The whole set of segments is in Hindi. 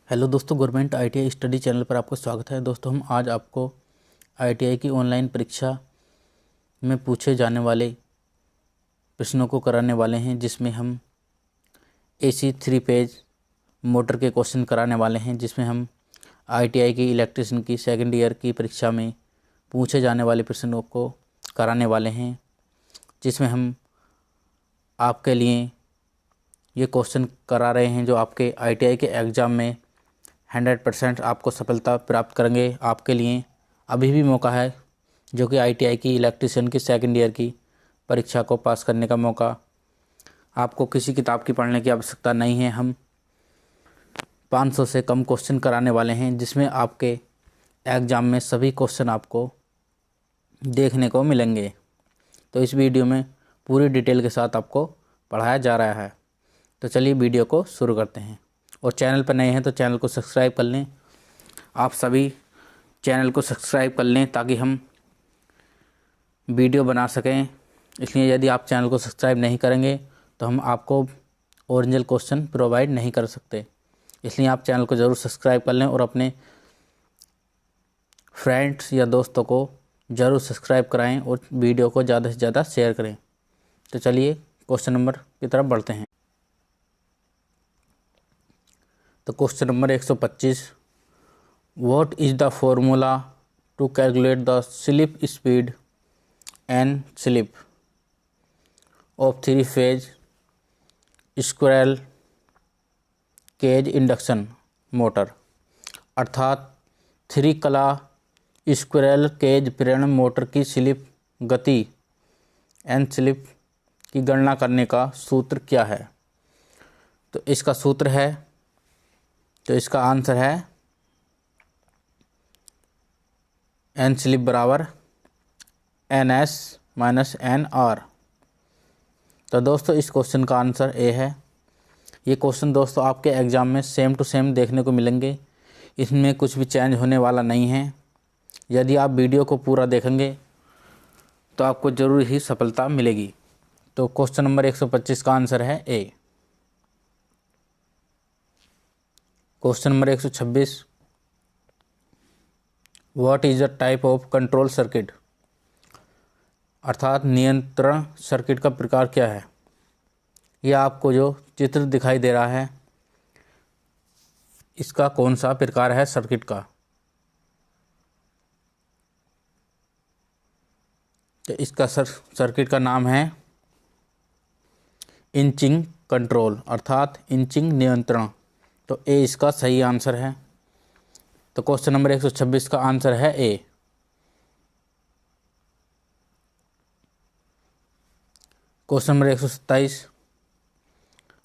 हेलो दोस्तों, गवर्नमेंट आईटीआई स्टडी चैनल पर आपको स्वागत है। दोस्तों, हम आज आपको आईटीआई की ऑनलाइन परीक्षा में पूछे जाने वाले प्रश्नों को कराने वाले हैं, जिसमें हम एसी 3 पेज मोटर के क्वेश्चन कराने वाले हैं, जिसमें हम आईटीआई की इलेक्ट्रिशियन की सेकंड ईयर की परीक्षा में पूछे जाने वाले प्रश्नों को कराने वाले हैं, जिसमें हम आपके लिए ये क्वेश्चन करा रहे हैं जो आपके आईटीआई के एग्ज़ाम में 100% आपको सफलता प्राप्त करेंगे। आपके लिए अभी भी मौका है, जो कि आईटीआई की इलेक्ट्रिशियन की सेकंड ईयर की परीक्षा को पास करने का मौका। आपको किसी किताब की पढ़ने की आवश्यकता नहीं है। हम 500 से कम क्वेश्चन कराने वाले हैं, जिसमें आपके एग्ज़ाम में सभी क्वेश्चन आपको देखने को मिलेंगे। तो इस वीडियो में पूरी डिटेल के साथ आपको पढ़ाया जा रहा है। तो चलिए वीडियो को शुरू करते हैं। और चैनल पर नए हैं तो चैनल को सब्सक्राइब कर लें। आप सभी चैनल को सब्सक्राइब कर लें ताकि हम वीडियो बना सकें। इसलिए यदि आप चैनल को सब्सक्राइब नहीं करेंगे तो हम आपको ओरिजिनल क्वेश्चन प्रोवाइड नहीं कर सकते। इसलिए आप चैनल को ज़रूर सब्सक्राइब कर लें और अपने फ्रेंड्स या दोस्तों को ज़रूर सब्सक्राइब कराएं और वीडियो को ज़्यादा से ज़्यादा शेयर करें। तो चलिए क्वेश्चन नंबर की तरफ बढ़ते हैं। तो question number 125, what is the formula to calculate the slip speed and slip of 3 phase squirrel cage induction motor. अर्थात 3 कला स्क्विरल केज प्रेरण मोटर की स्लिप गति एंड स्लिप की गणना करने का सूत्र क्या है। तो इसका सूत्र है, तो इसका आंसर है एन स्लिप बराबर NS माइनस NR। तो दोस्तों इस क्वेश्चन का आंसर ए है। ये क्वेश्चन दोस्तों आपके एग्ज़ाम में सेम टू सेम देखने को मिलेंगे। इसमें कुछ भी चेंज होने वाला नहीं है। यदि आप वीडियो को पूरा देखेंगे तो आपको ज़रूर ही सफलता मिलेगी। तो क्वेश्चन नंबर 125 का आंसर है A. Question number 126, what is the type of control circuit. अर्थात नियंत्रण सर्किट का प्रकार क्या है। यह आपको जो चित्र दिखाई दे रहा है, इसका कौन सा प्रकार है सर्किट का। तो इसका सर्किट का नाम है इंचिंग कंट्रोल, अर्थात इंचिंग नियंत्रण। तो ए इसका सही आंसर है। तो क्वेश्चन नंबर 126 का आंसर है A. Question number 127,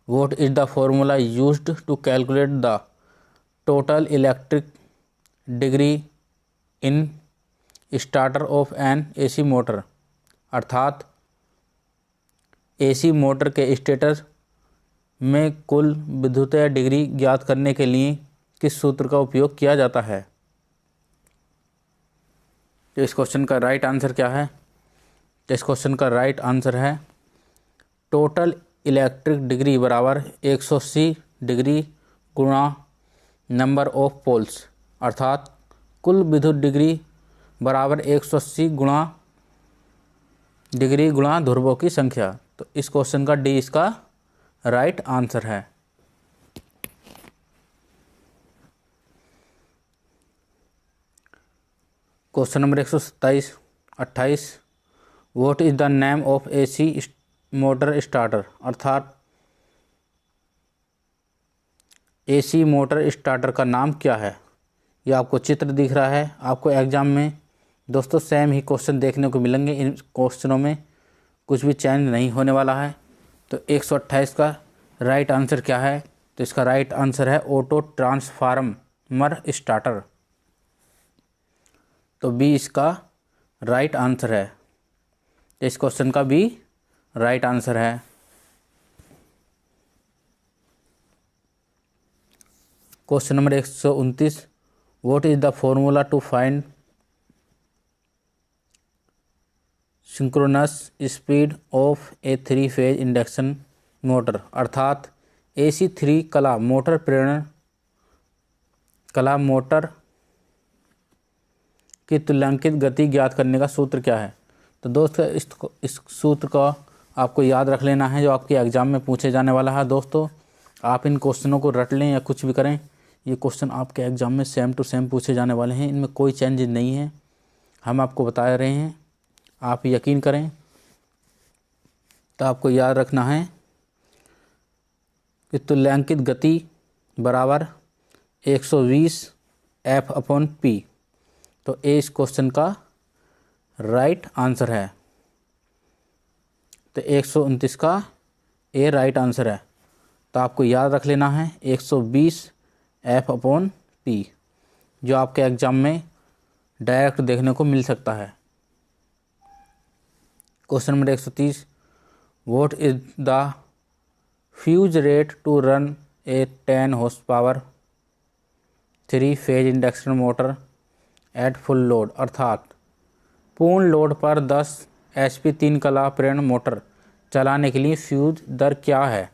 what is the formula used to calculate the total electric degree in starter of an AC motor. अर्थात एसी मोटर के स्टेटर में कुल विद्युतीय डिग्री ज्ञात करने के लिए किस सूत्र का उपयोग किया जाता है। तो इस क्वेश्चन का राइट आंसर क्या है। तो इस क्वेश्चन का राइट आंसर है टोटल इलेक्ट्रिक डिग्री बराबर 180 डिग्री गुणा नंबर ऑफ पोल्स। अर्थात कुल विद्युत डिग्री बराबर 180 गुणा डिग्री गुणा ध्रुवों की संख्या। तो इस क्वेश्चन का डी इसका राइट आंसर है। Question number 128, what is the name of AC motor starter. अर्थात एसी मोटर स्टार्टर का नाम क्या है। यह आपको चित्र दिख रहा है। आपको एग्जाम में दोस्तों सेम ही क्वेश्चन देखने को मिलेंगे। इन क्वेश्चनों में कुछ भी चेंज नहीं होने वाला है। तो 128 का राइट आंसर क्या है। तो इसका राइट आंसर है ऑटो ट्रांसफार्मर स्टार्टर। तो बी इसका राइट आंसर है। तो इस क्वेश्चन का बी राइट आंसर है। Question number 129, what is the formula to find synchronous speed of a 3 phase induction motor. अर्थात AC 3 कला मोटर प्रेरण कला मोटर की तुल्यांकित गति ज्ञात करने का सूत्र क्या है। तो दोस्तों इस सूत्र का आपको याद रख लेना है, जो आपके एग्ज़ाम में पूछे जाने वाला है। दोस्तों आप इन क्वेश्चनों को रट लें या कुछ भी करें, ये क्वेश्चन आपके एग्ज़ाम में सेम टू सेम पूछे जाने वाले हैं, इनमें कोई चेंज नहीं है, हम आपको बता रहे हैं, आप यकीन करें। तो आपको याद रखना है कि तुल्यांकित गति बराबर 120 F/P। तो ए इस क्वेश्चन का राइट आंसर है। तो 129 का ए राइट आंसर है। तो आपको याद रख लेना है 120 F/P, जो आपके एग्ज़ाम में डायरेक्ट देखने को मिल सकता है। Question number 130, what is the fuse rate to run a 10 horse power 3 phase induction motor at full load. अर्थात पूर्ण लोड पर 10 HP 3 कला प्रेरण मोटर चलाने के लिए फ्यूज दर क्या है।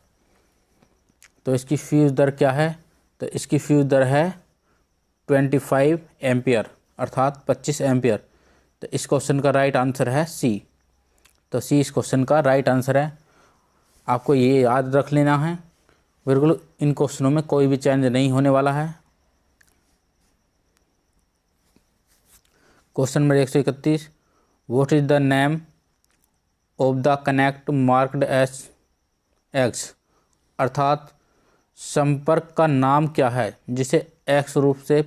तो इसकी फ्यूज दर क्या है। तो इसकी फ्यूज दर है 25 एम्पियर, अर्थात 25 एम्पियर। तो इस क्वेश्चन का राइट आंसर है सी। तो सी इस क्वेश्चन का राइट आंसर है। आपको ये याद रख लेना है, बिल्कुल इन क्वेश्चनों में कोई भी चेंज नहीं होने वाला है। Question number 131, what is the name of the connect marked S x. अर्थात संपर्क का नाम क्या है जिसे एक्स रूप से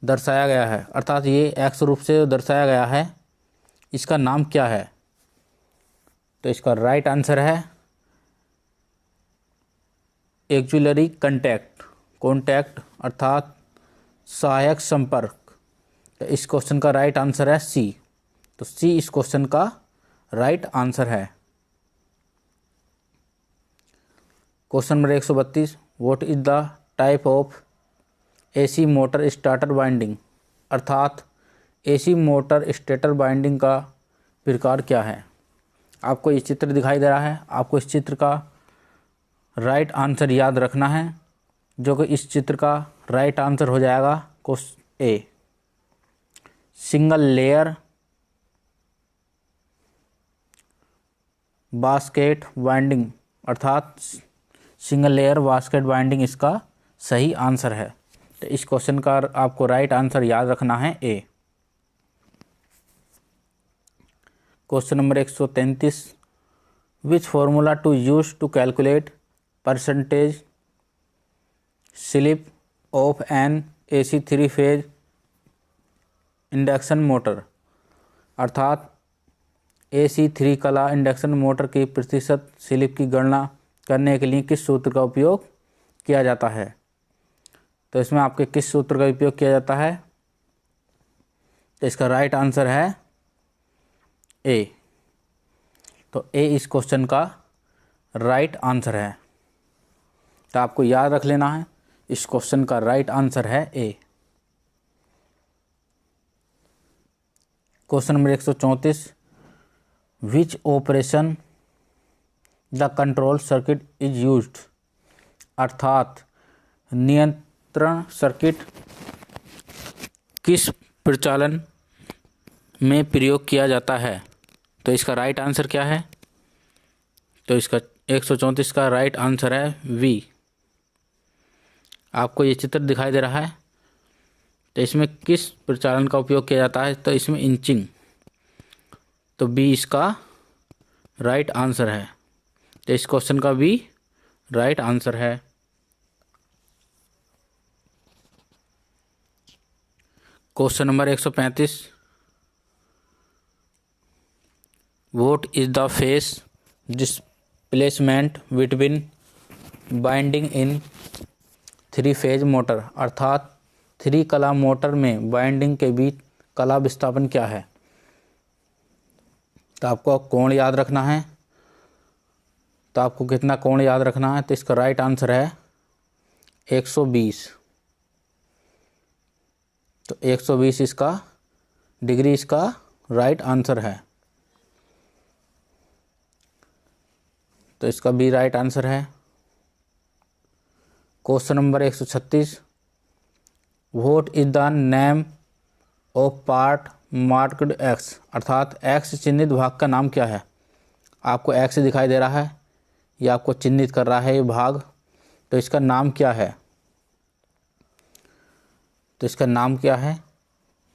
दर्शाया गया है। अर्थात ये एक्स रूप से दर्शाया गया है, इसका नाम क्या है। तो इसका राइट आंसर है एक्जुलरी कॉन्टैक्ट अर्थात सहायक संपर्क। तो इस क्वेश्चन का राइट आंसर है सी। तो सी इस क्वेश्चन का राइट आंसर है। Question number 132, what is the type of AC motor starter winding. अर्थात AC मोटर स्टेटर वाइंडिंग का प्रकार क्या है। आपको ये चित्र दिखाई दे रहा है, आपको इस चित्र का राइट आंसर याद रखना है, जो कि इस चित्र का राइट आंसर हो जाएगा क्वेश्चन ए, सिंगल लेयर बास्केट वाइंडिंग। अर्थात सिंगल लेयर बास्केट वाइंडिंग इसका सही आंसर है। तो इस क्वेश्चन का आपको राइट आंसर याद रखना है A. Question number 133, which formula to use to calculate percentage slip of an AC 3 phase induction motor. अर्थात AC 3 कला इंडक्शन मोटर की प्रतिशत स्लिप की गणना करने के लिए किस सूत्र का उपयोग किया जाता है। तो इसमें आपके किस सूत्र का उपयोग किया जाता है। तो इसका राइट आंसर है ए। तो ए इस क्वेश्चन का राइट आंसर है। तो आपको याद रख लेना है, इस क्वेश्चन का राइट आंसर है A. Question number 134, which operation the control circuit is used. अर्थात नियंत्रण सर्किट किस प्रचालन में प्रयोग किया जाता है। तो इसका राइट आंसर क्या है। तो इसका 134 का राइट आंसर है वी। आपको ये चित्र दिखाई दे रहा है, तो इसमें किस प्रचालन का उपयोग किया जाता है। तो इसमें इंचिंग। तो बी इसका राइट आंसर है। तो इस क्वेश्चन का भी राइट आंसर है। Question number 135, what is the face displacement between binding in 3 phase motor. अर्थात 3 कला मोटर में बाइंडिंग के बीच कला विस्थापन क्या है। तो आपको कोण याद रखना है। तो आपको कितना कोण याद रखना है। तो इसका राइट आंसर है 120। तो 120 इसका डिग्री इसका राइट आंसर है। तो इसका भी राइट आंसर है। Question number 136, what is the name of part marked x, अर्थात एक्स चिन्हित भाग का नाम क्या है। आपको एक्स दिखाई दे रहा है, ये आपको चिन्हित कर रहा है ये भाग, तो इसका नाम क्या है। तो इसका नाम क्या है,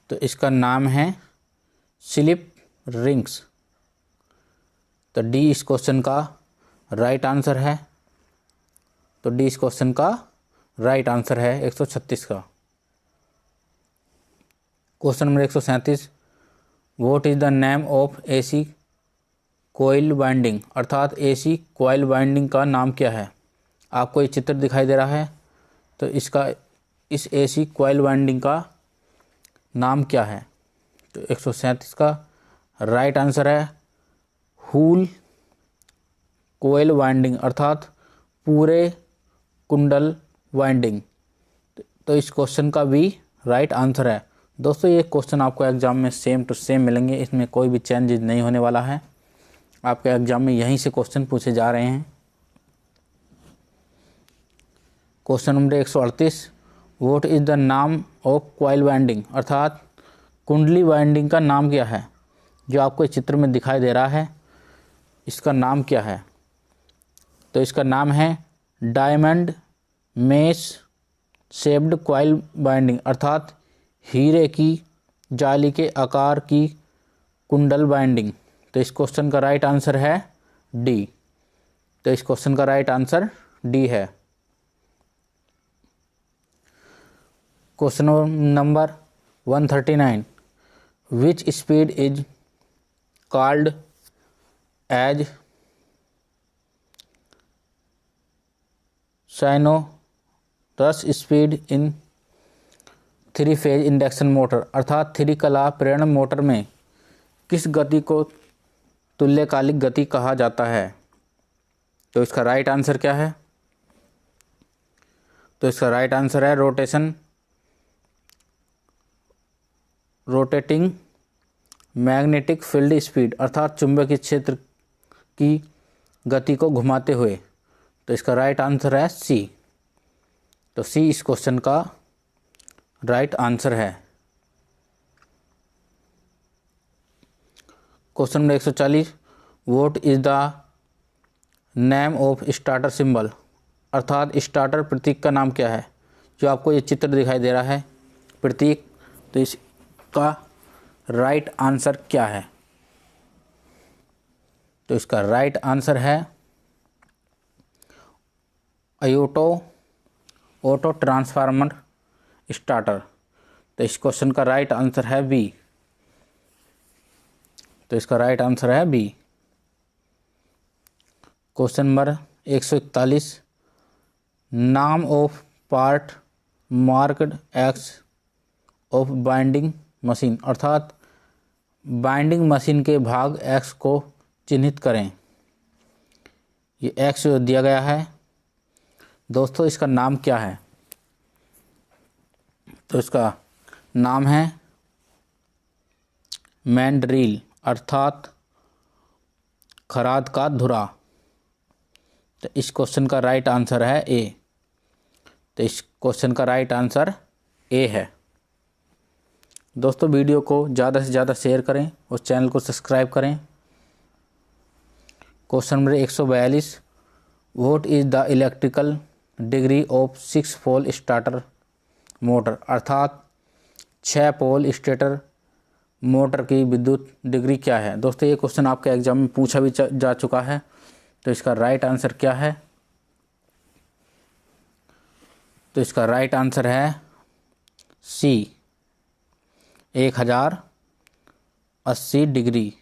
तो इसका नाम है स्लिप रिंग्स। तो डी इस क्वेश्चन का राइट आंसर है। तो डी इस क्वेश्चन का राइट आंसर है 136 का। Question number 137, what is the name of AC coil binding, अर्थात एसी कोयल बाइंडिंग का नाम क्या है। आपको ये चित्र दिखाई दे रहा है, तो इस एसी कोयल बाइंडिंग का नाम क्या है। तो 137 का राइट आंसर है हूल कोयल वाइंडिंग, अर्थात पूरे कुंडल वाइंडिंग। तो इस क्वेश्चन का भी राइट आंसर है। दोस्तों ये क्वेश्चन आपको एग्जाम में सेम टू सेम मिलेंगे, इसमें कोई भी चेंजेस नहीं होने वाला है। आपके एग्जाम में यहीं से क्वेश्चन पूछे जा रहे हैं। Question number 138, what is the नाम ऑफ कॉइल वाइंडिंग, अर्थात कुंडली वाइंडिंग का नाम क्या है। जो आपको इस चित्र में दिखाई दे रहा है, इसका नाम क्या है। तो इसका नाम है diamond mesh shaped coil binding, अर्थात हीरे की जाली के आकार की कुंडल बाइंडिंग। तो इस क्वेश्चन का राइट आंसर है डी। तो इस क्वेश्चन का राइट आंसर डी है। Question number 139, which speed is called as synchronous speed in three phase induction motor, अर्थात थ्री कला प्रेरण मोटर में किस गति को तुल्यकालिक गति कहा जाता है। तो इसका राइट आंसर क्या है। तो इसका राइट आंसर है रोटेटिंग मैग्नेटिक फील्ड स्पीड, अर्थात चुंबकीय क्षेत्र की गति को घुमाते हुए। तो इसका राइट आंसर है सी। तो सी इस क्वेश्चन का राइट आंसर है। Question number 140, what is the name of starter symbol, अर्थात स्टार्टर प्रतीक का नाम क्या है। जो आपको ये चित्र दिखाई दे रहा है प्रतीक, तो इसका राइट आंसर क्या है। तो इसका राइट आंसर है ऑटो ट्रांसफार्मर स्टार्टर। तो इस क्वेश्चन का राइट आंसर है बी। तो इसका राइट आंसर है बी। क्वेश्चन नंबर 141, नाम of part marked x of binding machine, अर्थात बाइंडिंग मशीन के भाग एक्स को चिन्हित करें। ये एक्स जो दिया गया है दोस्तों, इसका नाम क्या है। तो इसका नाम है मैंड्रिल, अर्थात खराद का धुरा। तो इस क्वेश्चन का राइट आंसर है ए। तो इस क्वेश्चन का राइट आंसर ए है। दोस्तों वीडियो को ज़्यादा से ज़्यादा शेयर करें और चैनल को सब्सक्राइब करें। Question number 142, what is the electrical degree of 6 pole starter motor, अर्थात 6 पोल स्टेटर मोटर की विद्युत डिग्री क्या है। दोस्तों ये क्वेश्चन आपके एग्जाम में पूछा भी जा चुका है। तो इसका राइट आंसर क्या है। तो इसका राइट आंसर है सी 1080 डिग्री।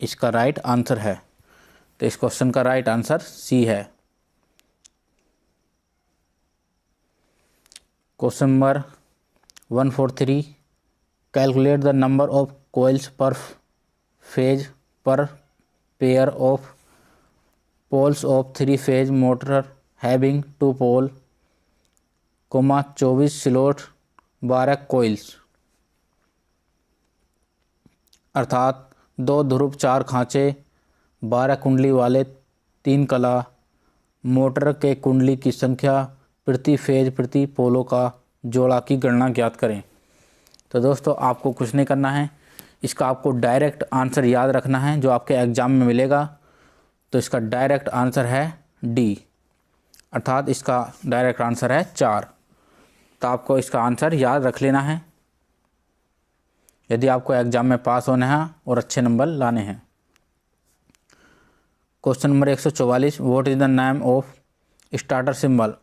इसका राइट आंसर है। तो इस क्वेश्चन का राइट आंसर सी है। Question number 143, calculate the number of coils per phase per pair of poles of 3 phase motor having 2 pole, 24 slot 12 coils, अर्थात 2 ध्रुव 4 खांचे 12 कुंडली वाले 3 कला मोटर के कुंडली की संख्या प्रति फेज प्रति पोलों का जोड़ा की गणना ज्ञात करें। तो दोस्तों आपको कुछ नहीं करना है, इसका आपको डायरेक्ट आंसर याद रखना है जो आपके एग्ज़ाम में मिलेगा। तो इसका डायरेक्ट आंसर है डी, अर्थात इसका डायरेक्ट आंसर है 4। तो आपको इसका आंसर याद रख लेना है यदि आपको एग्ज़ाम में पास होना है और अच्छे नंबर लाने हैं। Question number 144, what is the name of starter symbol,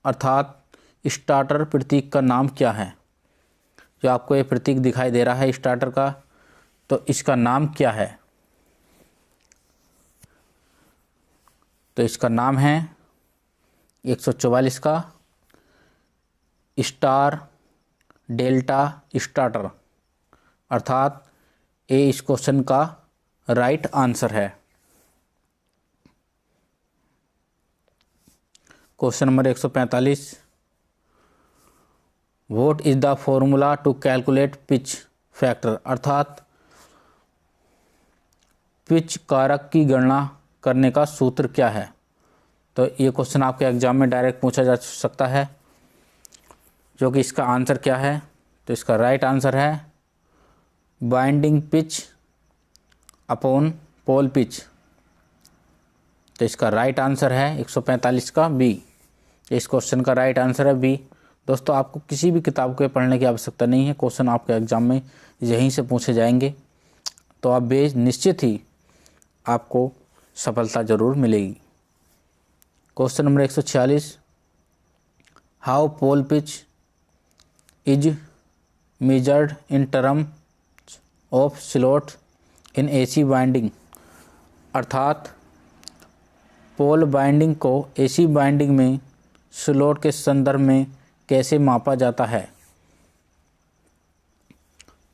अर्थात स्टार्टर प्रतीक का नाम क्या है। जो आपको ये प्रतीक दिखाई दे रहा है स्टार्टर का, तो इसका नाम क्या है। तो इसका नाम है 144 का स्टार डेल्टा स्टार्टर, अर्थात ए इस क्वेश्चन का राइट आंसर है। Question number 145, what is the formula to calculate pitch factor, अर्थात पिच कारक की गणना करने का सूत्र क्या है। तो ये क्वेश्चन आपके एग्जाम में डायरेक्ट पूछा जा सकता है, जो कि इसका आंसर क्या है। तो इसका राइट आंसर है binding pitch upon pole pitch. तो इसका राइट आंसर है 145 का बी। इस क्वेश्चन का राइट आंसर है बी। दोस्तों आपको किसी भी किताब को पढ़ने की आवश्यकता नहीं है, क्वेश्चन आपके एग्जाम में यहीं से पूछे जाएंगे। तो आप निश्चित ही आपको सफलता जरूर मिलेगी। Question number 146, how pole pitch is measured in terms of slot in AC binding, अर्थात पोल बाइंडिंग को एसी बाइंडिंग में स्लॉट के संदर्भ में कैसे मापा जाता है।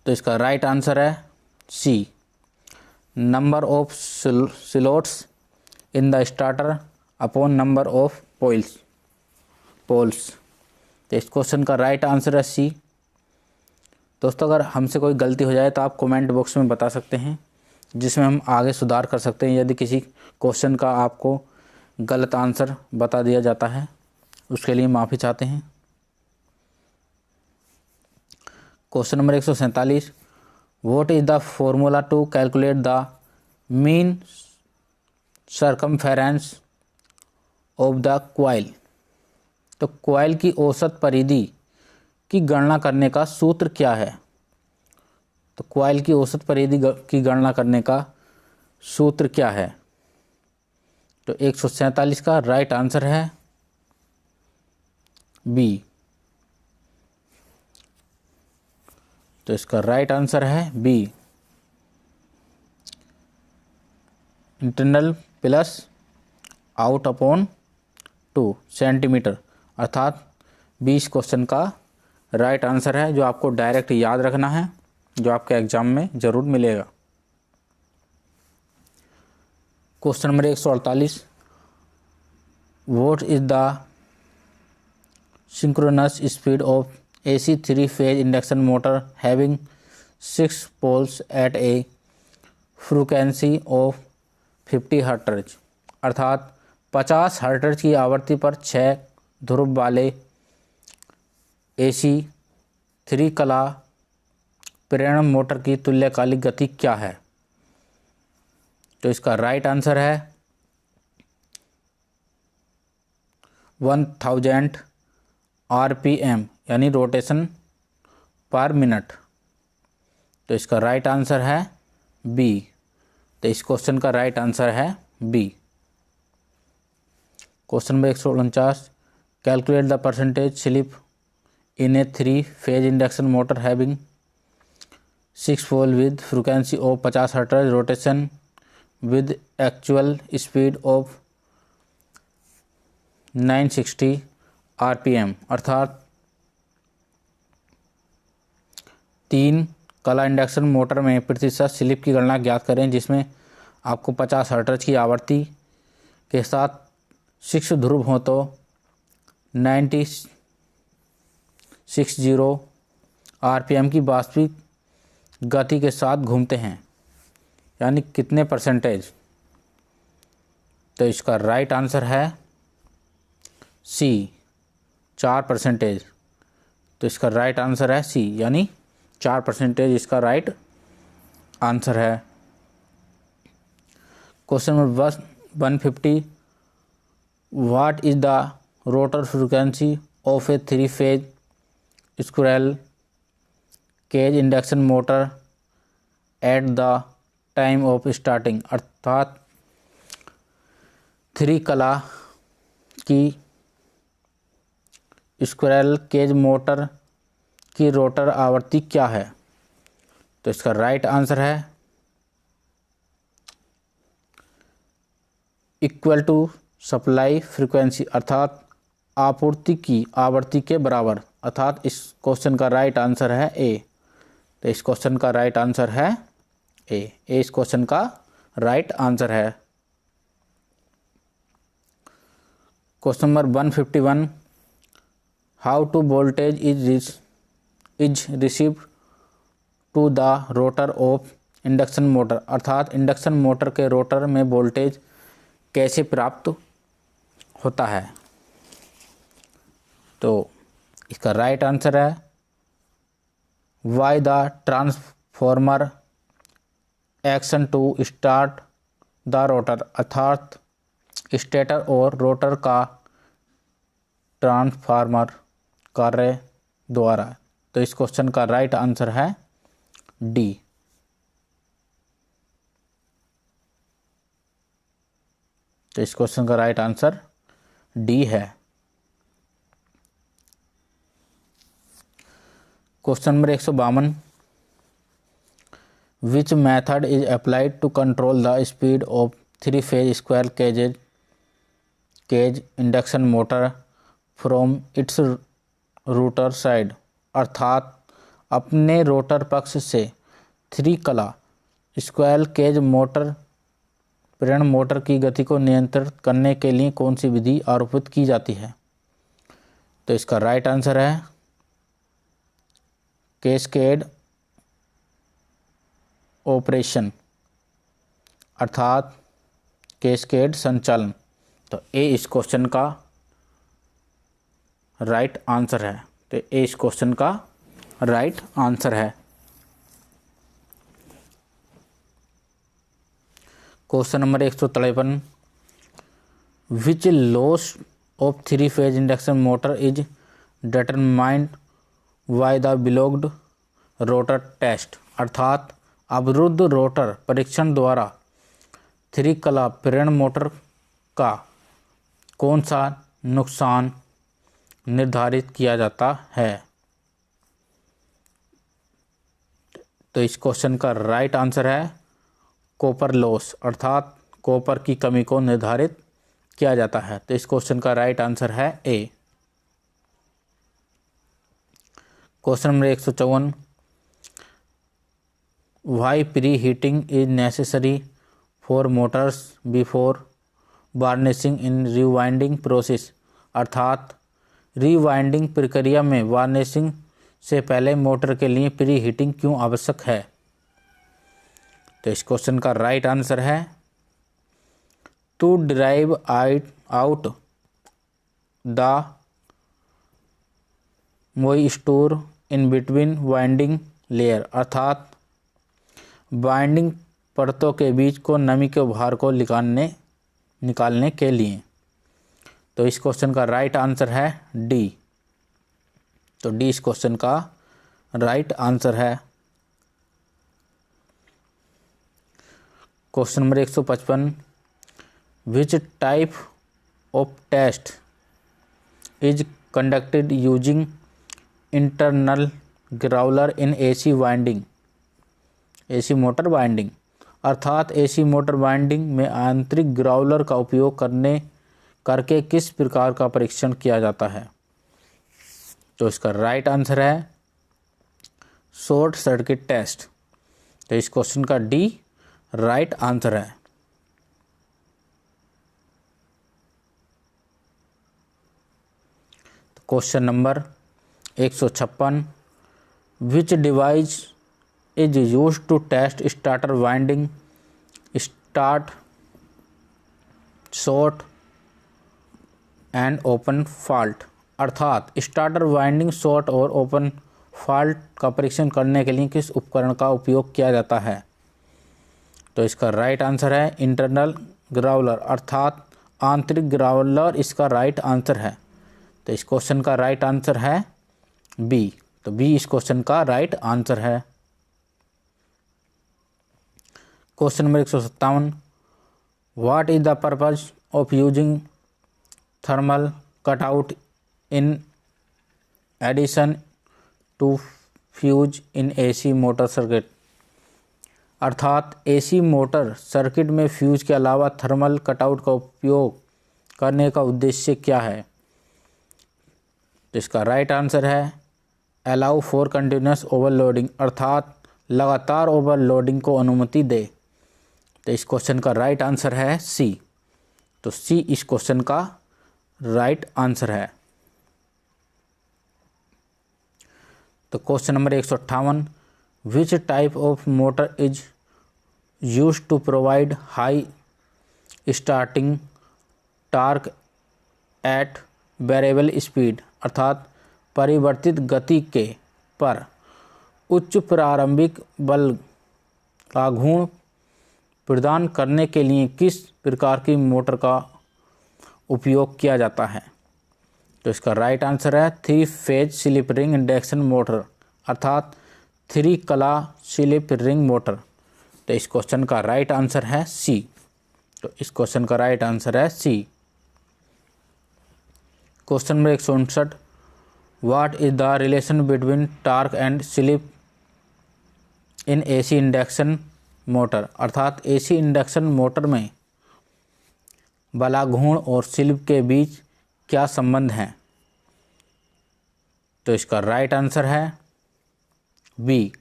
तो इसका राइट आंसर है C, number of slots in the starter upon number of poles. तो इस क्वेश्चन का राइट आंसर है सी। दोस्तों अगर हमसे कोई गलती हो जाए तो आप कमेंट बॉक्स में बता सकते हैं, जिसमें हम आगे सुधार कर सकते हैं। यदि किसी क्वेश्चन का आपको गलत आंसर बता दिया जाता है, उसके लिए माफ़ी चाहते हैं। Question number 147, what is the formula to calculate the mean circumference of the coil. तो क्वाइल की औसत परिधि की गणना करने का सूत्र क्या है। तो क्वाइल की औसत परिधि की गणना करने का सूत्र क्या है। तो 147 का राइट आंसर है बी। तो इसका राइट आंसर है B, internal plus out upon 2 centimetre, अर्थात 20 क्वेश्चन का राइट आंसर है, जो आपको डायरेक्ट याद रखना है, जो आपके एग्जाम में ज़रूर मिलेगा। Question number 148, what is the synchronous speed of AC 3-phase induction motor having 6 poles at a frequency of 50 hertz, अर्थात 50 हर्ट्ज की आवृत्ति पर 6 ध्रुव वाले AC 3 कला प्रेरण मोटर की तुल्यकालिक गति क्या है। तो इसका राइट आंसर है 1000 RPM यानी रोटेशन पर मिनट। तो इसका राइट आंसर है बी। तो इस क्वेश्चन का राइट आंसर है B. Question number 149, calculate the percentage slip in a 3-phase induction motor having 6 pole with frequency of 50 hertz rotation with actual speed of 960 RPM, अर्थात 3 कला इंडक्शन मोटर में प्रतिशत स्लिप की गणना ज्ञात करें, जिसमें आपको 50 हर्ट्ज की आवृत्ति के साथ 6 ध्रुव हों तो 960 RPM की वास्तविक गति के साथ घूमते हैं, यानी कितने परसेंटेज। तो इसका राइट आंसर है सी, 4%। तो इसका राइट आंसर है सी, यानी 4% इसका राइट आंसर है। Question number 150, what is the rotor frequency of a three phase squirrel cage induction motor at the time of starting. अर्थात 3 कला की स्क्विरल केज मोटर की रोटर आवृत्ति क्या है? तो इसका राइट आंसर है इक्वल टू सप्लाई फ्रीक्वेंसी, अर्थात आपूर्ति की आवृत्ति के बराबर। अर्थात इस क्वेश्चन का राइट आंसर है ए। तो इस क्वेश्चन का राइट आंसर है ए। इस क्वेश्चन का राइट आंसर है। Question number 151, how to voltage is received to the rotor of induction motor. अर्थात इंडक्शन मोटर के रोटर में वोल्टेज कैसे प्राप्त होता है? तो इसका राइट आंसर है by the transformer action to start the rotor. अर्थात स्टेटर और रोटर का ट्रांसफार्मर कार्य द्वारा। तो इस क्वेश्चन का राइट आंसर है डी। तो इस क्वेश्चन का राइट आंसर डी है। Question number 152, which method is applied to control the speed of three phase square cage induction motor from its rotor side. अर्थात अपने रोटर पक्ष से 3 कला स्क्वायर केज मोटर प्रेरण मोटर की गति को नियंत्रित करने के लिए कौन सी विधि आरोपित की जाती है? तो इसका राइट आंसर है कैस्केड ऑपरेशन, अर्थात कैस्केड संचालन। तो ए इस क्वेश्चन का राइट आंसर है। तो ए इस क्वेश्चन का राइट आंसर है। Question number 153, which loss of three phase induction motor is determined by the blocked rotor test. अर्थात अवरुद्ध रोटर परीक्षण द्वारा 3 कला प्रेरण मोटर का कौन सा नुकसान निर्धारित किया जाता है? तो इस क्वेश्चन का राइट आंसर है कॉपर लॉस, अर्थात कॉपर की कमी को निर्धारित किया जाता है। तो इस क्वेश्चन का राइट आंसर है A. Question number 154, why pre heating is necessary for motors before varnishing in rewinding process. अर्थात रीवाइंडिंग प्रक्रिया में वार्निशिंग से पहले मोटर के लिए प्री हीटिंग क्यों आवश्यक है? तो इस क्वेश्चन का राइट आंसर है to drive out the moisture in between winding layer. अर्थात वाइंडिंग परतों के बीच को नमी के भार को निकालने के लिए। तो इस क्वेश्चन का राइट आंसर है डी। तो डी इस क्वेश्चन का राइट आंसर है। Question number 155, which type of test is conducted using internal growler in AC winding, AC motor winding. अर्थात एसी मोटर वाइंडिंग में आंतरिक ग्राउलर का उपयोग करके किस प्रकार का परीक्षण किया जाता है? तो इसका राइट आंसर है शॉर्ट सर्किट टेस्ट। तो इस क्वेश्चन का डी राइट आंसर है। Question number 156, which device is used to test starter winding start short and open fault. अर्थात स्टार्टर वाइंडिंग शॉर्ट और ओपन फॉल्ट का परीक्षण करने के लिए किस उपकरण का उपयोग किया जाता है? तो इसका राइट आंसर है इंटरनल ग्राउलर, अर्थात आंतरिक ग्राउलर इसका राइट आंसर है। तो इस क्वेश्चन का राइट आंसर है बी। तो बी इस क्वेश्चन का राइट आंसर है। Question number 157, what is the purpose of using thermal cutout in addition to fuse in AC motor circuit? अर्थात एसी मोटर सर्किट में फ्यूज के अलावा थर्मल कटआउट का उपयोग करने का उद्देश्य क्या है? तो इसका राइट आंसर है अलाउ फॉर कंटिन्यूस ओवरलोडिंग, अर्थात लगातार ओवरलोडिंग को अनुमति दे। तो इस क्वेश्चन का राइट आंसर है सी। तो सी इस क्वेश्चन का राइट आंसर है। तो question number 158, which type of motor is used to provide high starting torque at variable speed? अर्थात परिवर्तित गति के पर उच्च प्रारंभिक बल का गुण प्रदान करने के लिए किस प्रकार की मोटर का उपयोग किया जाता है? तो इसका राइट आंसर है 3 phase slip ring induction motor, अर्थात 3 कला स्लिप रिंग मोटर। तो इस क्वेश्चन का राइट आंसर है सी। तो इस क्वेश्चन का राइट आंसर है C. Question number 159, what is the relation between torque and slip in AC induction motor? अर्थात एसी इंडक्शन मोटर में बलाघूर्ण और स्लिप के बीच क्या संबंध है? तो इसका राइट आंसर है B,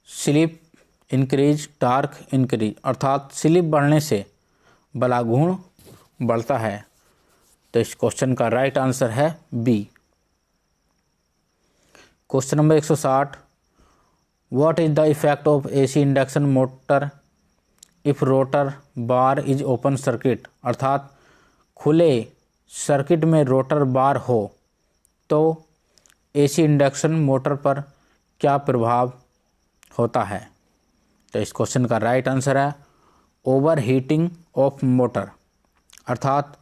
slip increase torque increase, अर्थात स्लिप बढ़ने से बलाघूर्ण बढ़ता है। तो इस क्वेश्चन का राइट आंसर है B. Question number 160, what is the effect of AC induction motor if rotor bar is open circuit? अर्थात खुले सर्किट में रोटर बार हो तो एसी इंडक्शन मोटर पर क्या प्रभाव होता है? तो इस क्वेश्चन का राइट आंसर है ओवर हीटिंग ऑफ मोटर, अर्थात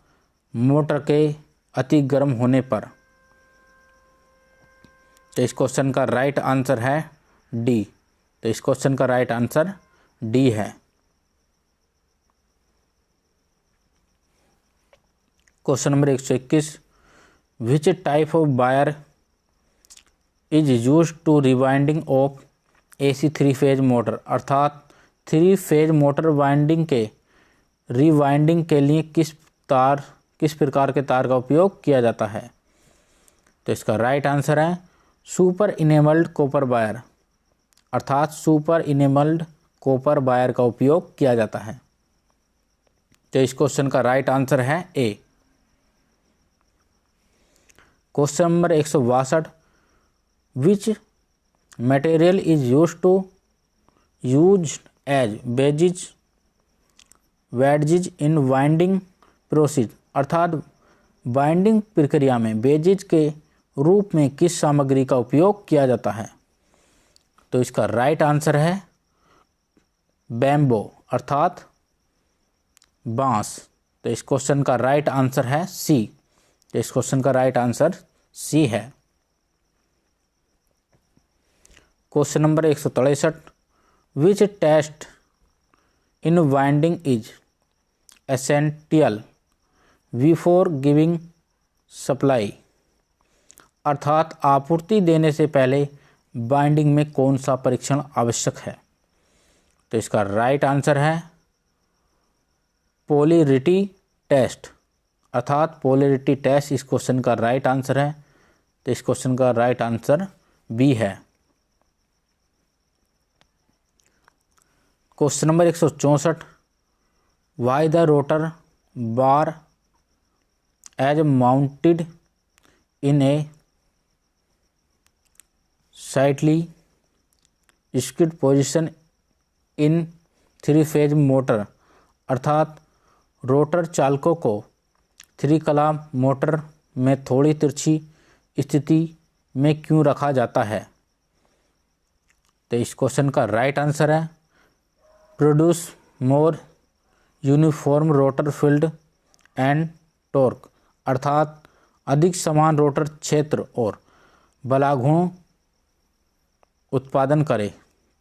मोटर के अति गर्म होने पर। तो इस क्वेश्चन का राइट आंसर है डी। तो इस क्वेश्चन का राइट आंसर डी है। Question number 121, which type of wire is used to rewinding of AC 3 phase motor? अर्थात 3 फेज मोटर वाइंडिंग के रिवाइंडिंग के लिए किस प्रकार के तार का उपयोग किया जाता है? तो इसका राइट आंसर है सुपर इनेबल्ड कॉपर वायर, अर्थात सुपर इनेबल्ड कॉपर वायर का उपयोग किया जाता है। तो इस क्वेश्चन का राइट आंसर है A. Question number 162, which material is used as wedges in winding process? अर्थात वाइंडिंग प्रक्रिया में वेजेज के रूप में किस सामग्री का उपयोग किया जाता है? तो इसका राइट आंसर है बैम्बो, अर्थात बांस। तो इस क्वेश्चन का राइट आंसर है सी। तो इस क्वेश्चन का राइट आंसर सी है। Question number 163, which test in winding is essential before giving supply? अर्थात आपूर्ति देने से पहले बाइंडिंग में कौन सा परीक्षण आवश्यक है? तो इसका राइट आंसर है पोलैरिटी टेस्ट, अर्थात पोलैरिटी टेस्ट इस क्वेश्चन का राइट आंसर है। तो इस क्वेश्चन का राइट आंसर बी है। Question number 164, why the rotor bar as mounted in a slightly skewed position in 3 phase motor? अर्थात रोटर चालकों को 3 कला मोटर में थोड़ी तिरछी स्थिति में क्यों रखा जाता है? तो इस क्वेश्चन का राइट आंसर है produce more uniform rotor field and torque, अर्थात अधिक समान रोटर क्षेत्र और बलाघुण उत्पादन करे।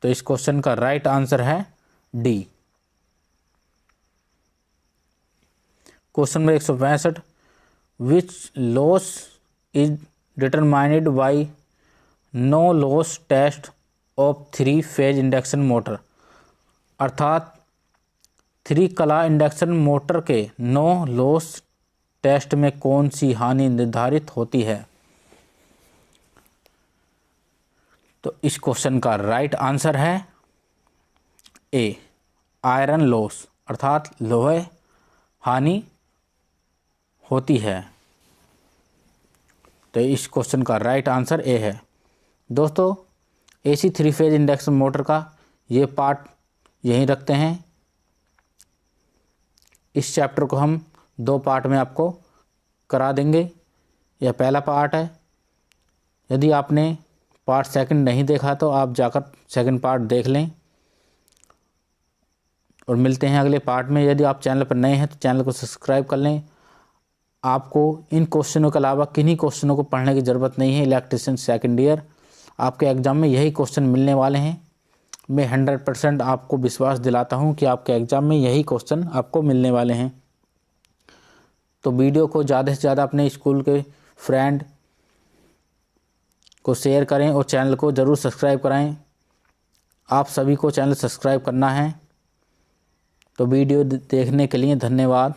तो इस क्वेश्चन का राइट आंसर है D. Question number 162, which loss is determined by no loss test of 3 phase induction motor, अर्थात 3 कला इंडक्शन मोटर के नो लॉस टेस्ट में कौन सी हानि निर्धारित होती है? तो इस क्वेश्चन का राइट आंसर है ए, आयरन लॉस, अर्थात लोहे हानि होती है। तो इस क्वेश्चन का राइट आंसर ए है। दोस्तों, एसी 3 फेज इंडक्शन मोटर का ये पार्ट यहीं रखते हैं। इस चैप्टर को हम 2 पार्ट में आपको करा देंगे। यह पहला पार्ट है। यदि आपने पार्ट सेकंड नहीं देखा तो आप जाकर सेकंड पार्ट देख लें, और मिलते हैं अगले पार्ट में। यदि आप चैनल पर नए हैं तो चैनल को सब्सक्राइब कर लें। आपको इन क्वेश्चनों के अलावा किन्हीं क्वेश्चनों को पढ़ने की ज़रूरत नहीं है। इलेक्ट्रिशियन सेकंड ईयर आपके एग्ज़ाम में यही क्वेश्चन मिलने वाले हैं। मैं 100% आपको विश्वास दिलाता हूं कि आपके एग्ज़ाम में यही क्वेश्चन आपको मिलने वाले हैं। तो वीडियो को ज़्यादा से ज़्यादा अपने स्कूल के फ्रेंड को शेयर करें और चैनल को ज़रूर सब्सक्राइब कराएं। आप सभी को चैनल सब्सक्राइब करना है। तो वीडियो देखने के लिए धन्यवाद।